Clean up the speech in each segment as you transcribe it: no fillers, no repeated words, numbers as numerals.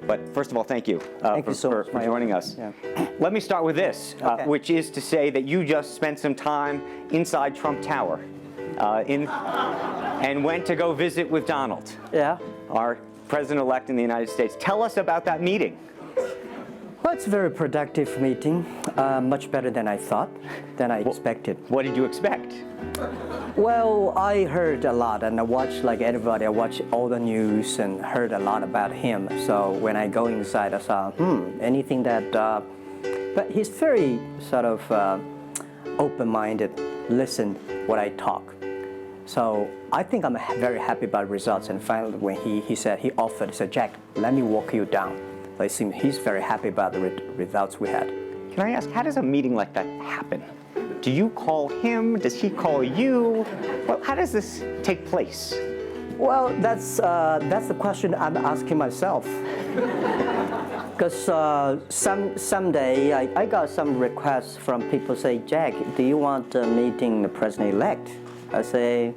But first of all, thank you, Thank you so much for joining us. Yeah. Let me start with this, Okay. which is to say that you just spent some time inside Trump Tower and went to go visit with Donald, Yeah. our president-elect in the United States. Tell us about that meeting. Well, it's a very productive meeting, much better than I thought, than I expected. What did you expect? Well, I heard a lot, and I watched like everybody. I watched all the news and heard a lot about him. So when I go inside, I saw, anything that. But he's very sort of open-minded. Listen what I talk. So I think I'm very happy about results. And finally, when he said, Jack, let me walk you down. So it seems he's very happy about the results we had. Can I ask, how does a meeting like that happen? Do you call him? Does he call you? Well, how does this take place? Well, that's the question I'm asking myself. Because someday I got some requests from people say, Jack, do you want a meeting the president-elect? I say,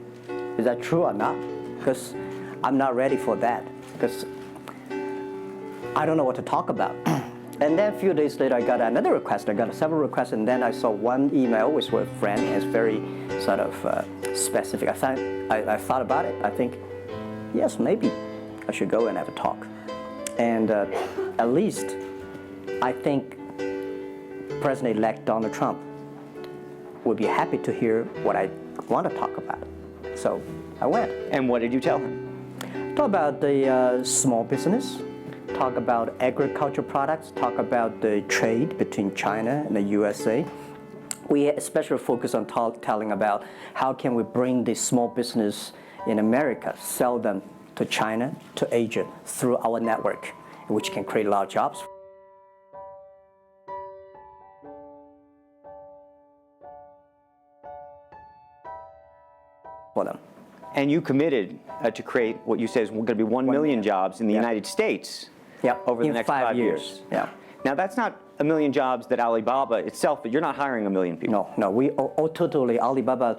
is that true or not? Because I'm not ready for that. Because I don't know what to talk about. And then a few days later, I got another request. I got several requests, and then I saw one email with a friend, and it's very sort of specific. I thought about it. I think, yes, maybe I should go and have a talk. And at least I think President-elect Donald Trump would be happy to hear what I want to talk about. So I went. And what did you tell him? Talk about the small business. Talk about agriculture products, talk about the trade between China and the USA. We especially focus on telling about how can we bring the small business in America, sell them to China, to Asia, through our network, which can create a lot of jobs. For them. And you committed to create what you say is going to be 1 million jobs in the United States. Yeah, over the in next 5 years. Yeah. Now that's not 1 million jobs that Alibaba itself, but you're not hiring 1 million people. No, we all totally Alibaba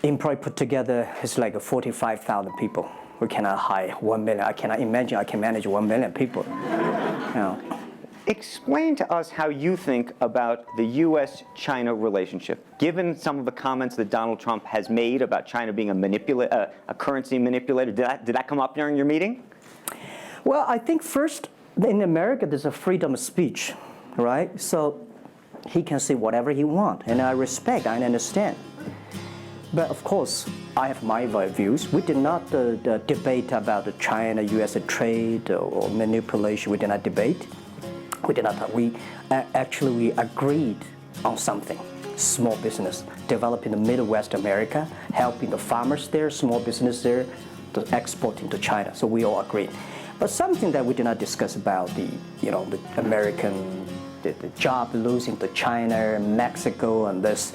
employee put together is like 45,000 people. We cannot hire 1 million. I cannot imagine I can manage 1 million people. Explain to us how you think about the U.S.-China relationship, given some of the comments that Donald Trump has made about China being a currency manipulator. Did that come up during your meeting? Well, I think first, in America, there's a freedom of speech, right? So he can say whatever he wants, and I respect, I understand. But of course, I have my views. We did not debate about the China-US trade or manipulation. We did not debate. We did not. We agreed on something. Small business, developing the Midwest America, helping the farmers there, small business there, to export into China. So we all agreed. But something that we did not discuss about the American, the job losing to China, Mexico, and this.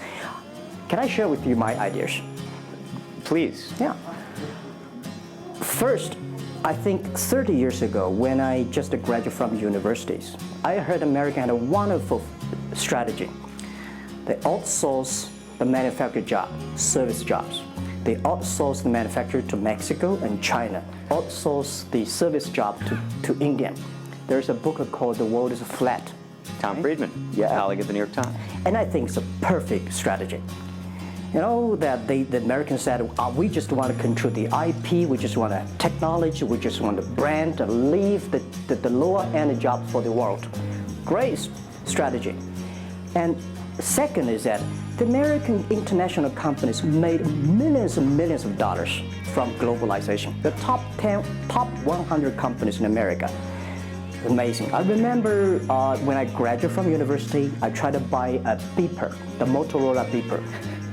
Can I share with you my ideas? Please. Yeah. First, I think 30 years ago, when I just graduated from universities, I heard America had a wonderful strategy. They outsource the manufacturing job, service jobs. They outsource the manufacturer to Mexico and China, outsource the service job to India. There's a book called The World is Flat. Tom Friedman, colleague at the New York Times. And I think it's a perfect strategy. You know, that the Americans said, we just want to control the IP, we just want technology, we just want the brand, to leave the lower end job for the world. Great strategy. And second is that the American international companies made millions and millions of dollars from globalization. The top 100 companies in America. Amazing. I remember when I graduated from university, I tried to buy a beeper, the Motorola beeper.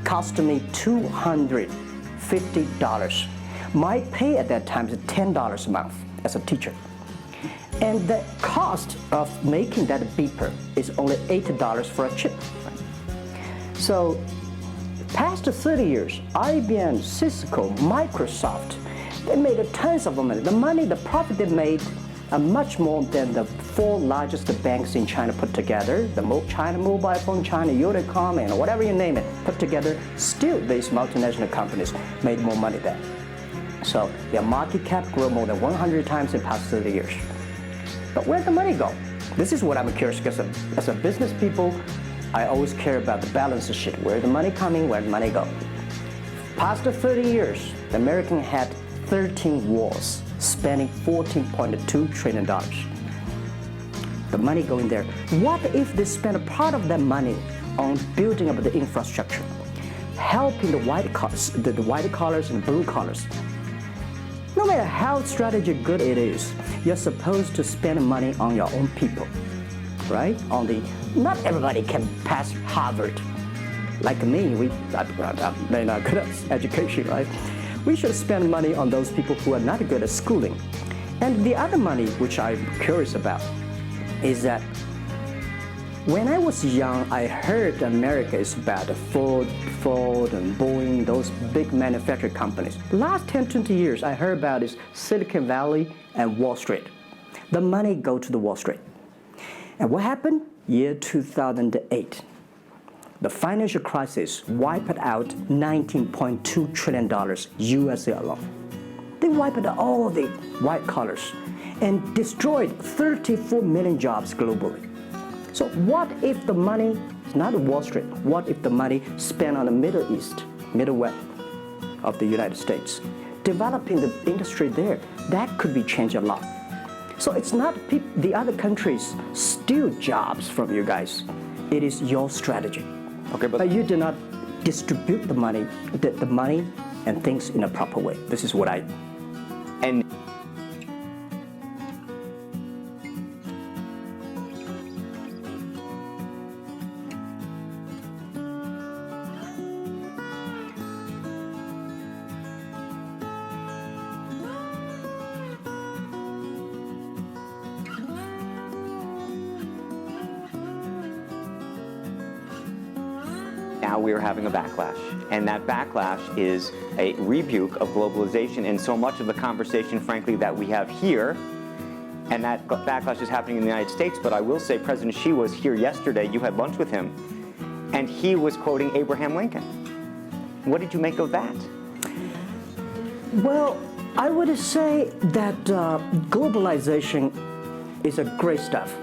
Cost me $250. My pay at that time is $10 a month as a teacher. And the cost of making that beeper is only $8 for a chip. So, past 30 years, IBM, Cisco, Microsoft, they made tons of money. The profit they made are much more than the 4 largest banks in China put together. The China Mobile Phone, China Unicom, and whatever you name it, put together. Still, these multinational companies made more money than. So their market cap grew more than 100 times in the past 30 years. But where'd the money go? This is what I'm curious, because as a business people, I always care about the balance sheet. Where the money coming, where the money go. Past 30 years, the American had 13 wars, spending $14.2 trillion. The money going there. What if they spend a part of that money on building up the infrastructure, helping the white collars and blue collars? No matter how strategy good it is, you're supposed to spend money on your own people, right? Not everybody can pass Harvard. Like me, they're not good at education, right? We should spend money on those people who are not good at schooling. And the other money, which I'm curious about, is that when I was young, I heard America is about Ford and Boeing, those big manufacturing companies. The last 10, 20 years, I heard about is Silicon Valley and Wall Street. The money go to the Wall Street. And what happened? Year 2008. The financial crisis wiped out $19.2 trillion USA alone. They wiped out all the white collars and destroyed 34 million jobs globally. So what if the money is not Wall Street? What if the money spent on the Middle East, Middle West of the United States, developing the industry there? That could be changed a lot. So it's not the other countries steal jobs from you guys. It is your strategy. Okay, but you do not distribute the money and things in a proper way. This is what I. And now we are having a backlash, and that backlash is a rebuke of globalization and so much of the conversation, frankly, that we have here, and that backlash is happening in the United States. But I will say President Xi was here yesterday. You had lunch with him, and he was quoting Abraham Lincoln. What did you make of that? Well, I would say that globalization is a great stuff.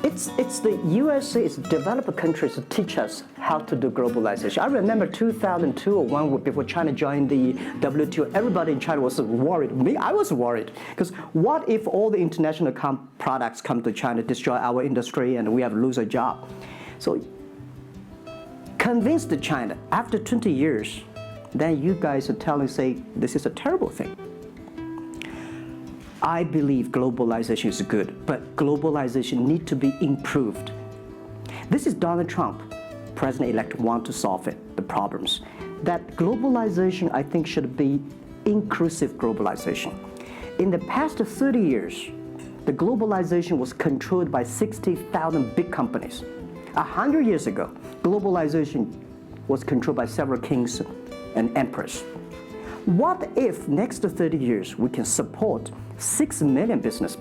It's the USA, it's developed countries to teach us how to do globalization. I remember 2002 or 1 before China joined the WTO, everybody in China was worried. Me, I was worried. Because what if all the international products come to China, destroy our industry, and we have to lose a job? So convince the China, after 20 years, then you guys are say, this is a terrible thing. I believe globalization is good, but globalization needs to be improved. This is Donald Trump, President-elect, want to solve it, the problems. That globalization, I think, should be inclusive globalization. In the past 30 years, the globalization was controlled by 60,000 big companies. 100 years ago, globalization was controlled by several kings and emperors. What if next 30 years we can support 6 million business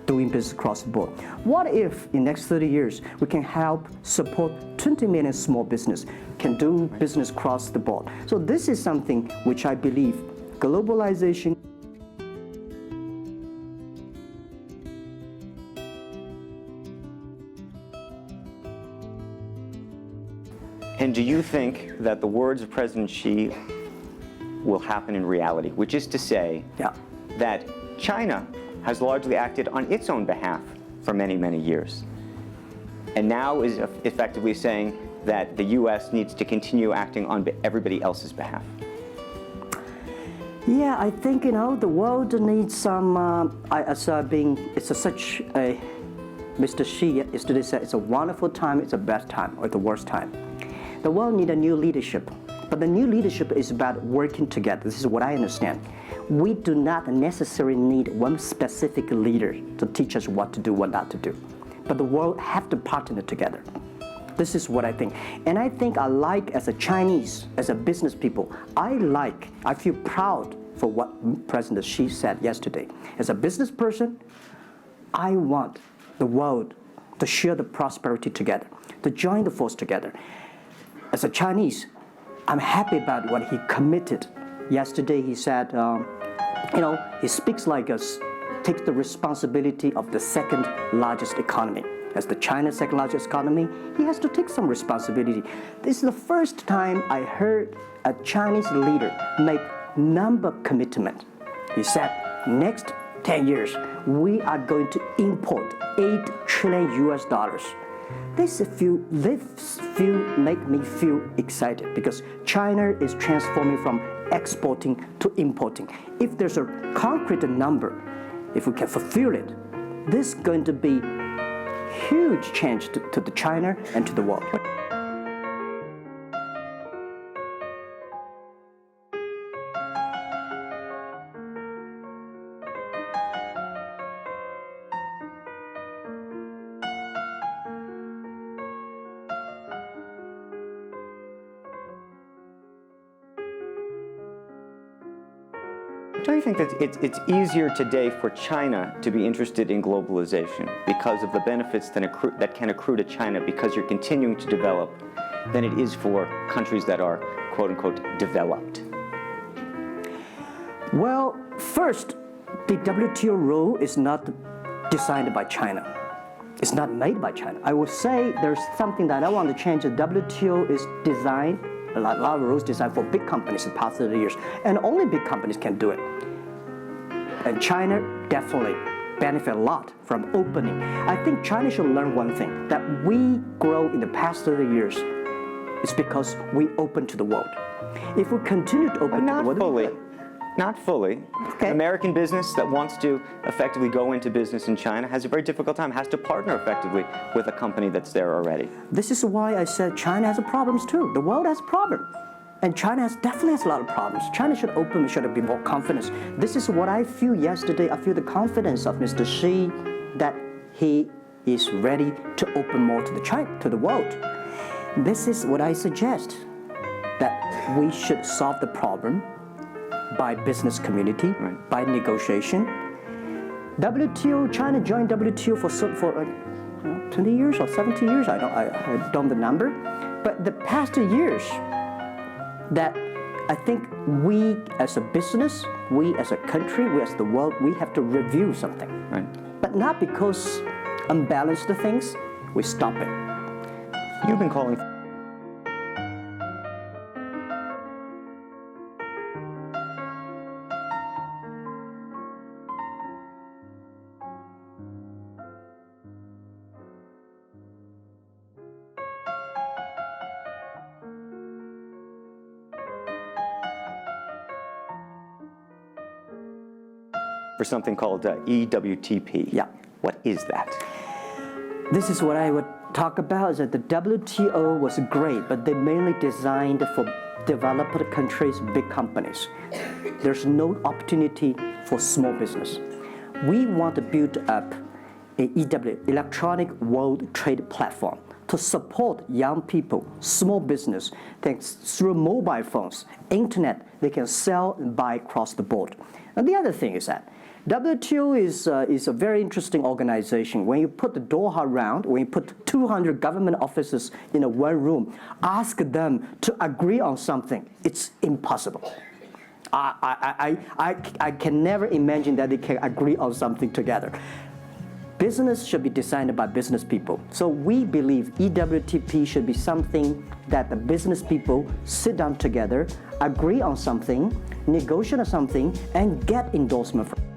doing business across the board? What if in next 30 years we can help support 20 million small business can do business across the board? So this is something which I believe globalization. And do you think that the words of President Xi will happen in reality, which is to say that China has largely acted on its own behalf for many, many years, and now is effectively saying that the U.S. needs to continue acting on everybody else's behalf? Yeah, I think, the world needs some, such a, Mr. Xi yesterday said, it's a wonderful time, it's a bad time, or the worst time. The world needs a new leadership. But the new leadership is about working together. This is what I understand. We do not necessarily need one specific leader to teach us what to do, what not to do. But the world have to partner together. This is what I think. And I think as a Chinese, as a business people, I feel proud for what President Xi said yesterday. As a business person, I want the world to share the prosperity together, to join the force together. As a Chinese, I'm happy about what he committed yesterday he said, he speaks like us, takes the responsibility of the second largest economy. As the China's second largest economy, he has to take some responsibility. This is the first time I heard a Chinese leader make number commitment. He said, next 10 years, we are going to import $8 trillion. This make me feel excited because China is transforming from exporting to importing. If there's a concrete number, if we can fulfill it, this is going to be huge change to the China and to the world. Don't you think that it's easier today for China to be interested in globalization because of the benefits that can accrue to China because you're continuing to develop than it is for countries that are, quote unquote, developed? Well, first, the WTO rule is not designed by China. It's not made by China. I would say there's something that I want to change. The WTO is designed, a lot of rules designed for big companies in the past 30 years, and only big companies can do it. And China definitely benefit a lot from opening. I think China should learn one thing, that we grow in the past 30 years. It's because we open to the world. If we continue to open to the world... Not fully. Okay. An American business that wants to effectively go into business in China has a very difficult time, has to partner effectively with a company that's there already. This is why I said China has problems too. The world has problems. And China definitely has a lot of problems. China should open, should be more confidence. This is what I feel yesterday. I feel the confidence of Mr. Xi that he is ready to open more to the world. This is what I suggest, that we should solve the problem by business community, right, by negotiation. WTO, China joined WTO for 20 years or 70 years, I don't know the number. But the past 2 years, that I think we as a business, we as a country, we as the world, we have to review something. Right. But not because unbalanced things, we stop it. You've been calling for something called EWTP. Yeah. What is that? This is what I would talk about, is that the WTO was great, but they mainly designed for developed countries, big companies. There's no opportunity for small business. We want to build up an electronic world trade platform to support young people, small business, thanks through mobile phones, internet, they can sell and buy across the board. And the other thing is that WTO is a very interesting organization. When you put the Doha round, when you put 200 government officers in one room, ask them to agree on something, it's impossible. I can never imagine that they can agree on something together. Business should be designed by business people. So we believe EWTP should be something that the business people sit down together, agree on something, negotiate on something, and get endorsement from.